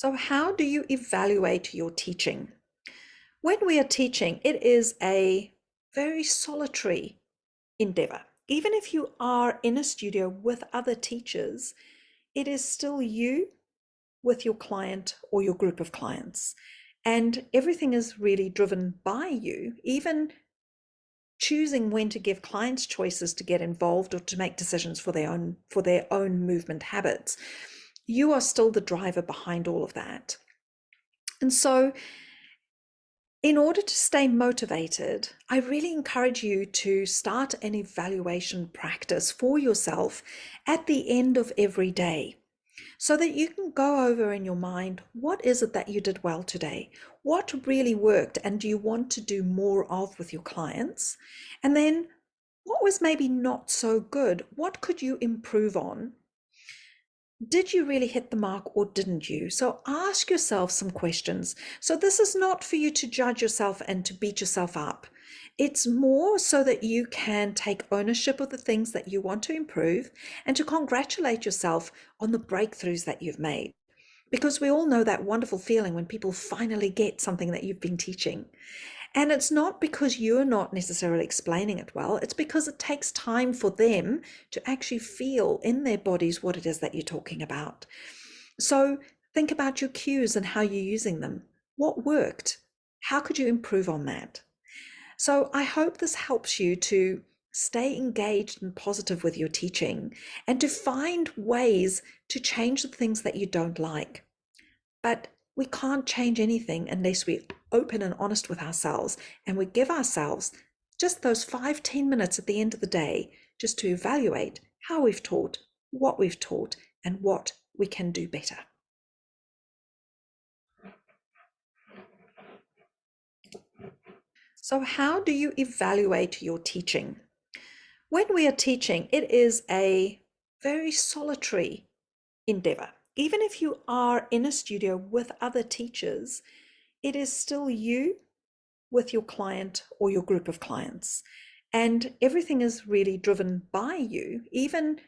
So how do you evaluate your teaching? When we are teaching, it is a very solitary endeavor. Even if you are in a studio with other teachers, it is still you with your client or your group of clients. And everything is really driven by you, even choosing when to give clients choices to get involved or to make decisions for their own movement habits. You are still the driver behind all of that. And so in order to stay motivated, I really encourage you to start an evaluation practice for yourself at the end of every day so that you can go over in your mind, what is it that you did well today? What really worked and do you want to do more of with your clients? And then what was maybe not so good? What could you improve on? Did you really hit the mark or didn't you? So ask yourself some questions. So this is not for you to judge yourself and to beat yourself up. It's more so that you can take ownership of the things that you want to improve and to congratulate yourself on the breakthroughs that you've made. Because we all know that wonderful feeling when people finally get something that you've been teaching. And it's not because you're not necessarily explaining it well, it's because it takes time for them to actually feel in their bodies what it is that you're talking about. So think about your cues and how you're using them. What worked? How could you improve on that? So I hope this helps you to stay engaged and positive with your teaching and to find ways to change the things that you don't like. But we can't change anything unless we're open and honest with ourselves and we give ourselves just those 5-10 minutes at the end of the day just to evaluate how we've taught, what we've taught, and what we can do better. So how do you evaluate your teaching? When we are teaching, it is a very solitary endeavor. Even if you are in a studio with other teachers, it is still you with your client or your group of clients. And everything is really driven by you, even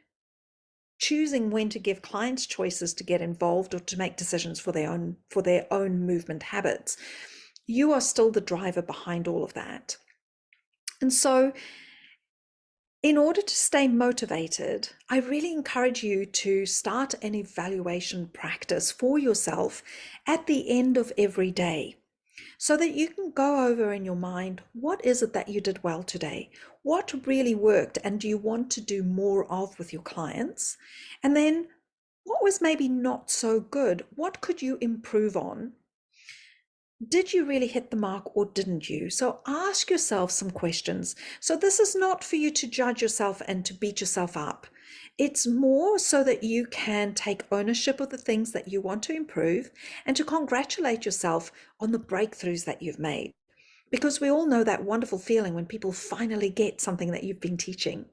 choosing when to give clients choices to get involved or to make decisions for their own movement habits. You are still the driver behind all of that. And so in order to stay motivated, I really encourage you to start an evaluation practice for yourself at the end of every day so that you can go over in your mind, what is it that you did well today? What really worked and do you want to do more of with your clients? And then what was maybe not so good? What could you improve on? Did you really hit the mark or didn't you? So ask yourself some questions. So this is not for you to judge yourself and to beat yourself up. It's more so that you can take ownership of the things that you want to improve and to congratulate yourself on the breakthroughs that you've made. Because we all know that wonderful feeling when people finally get something that you've been teaching.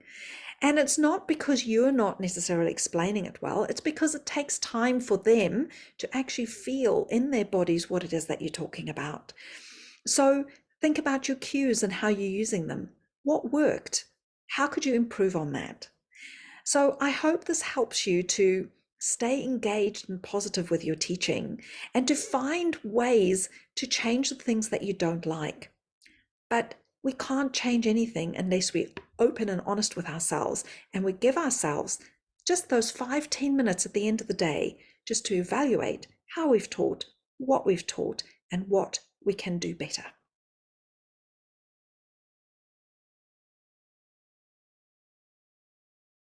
And it's not because you're not necessarily explaining it well, it's because it takes time for them to actually feel in their bodies what it is that you're talking about. So think about your cues and how you're using them. What worked? How could you improve on that? So I hope this helps you to stay engaged and positive with your teaching and to find ways to change the things that you don't like. But we can't change anything unless we're open and honest with ourselves and we give ourselves just those 5-10 minutes at the end of the day just to evaluate how we've taught, what we've taught, and what we can do better.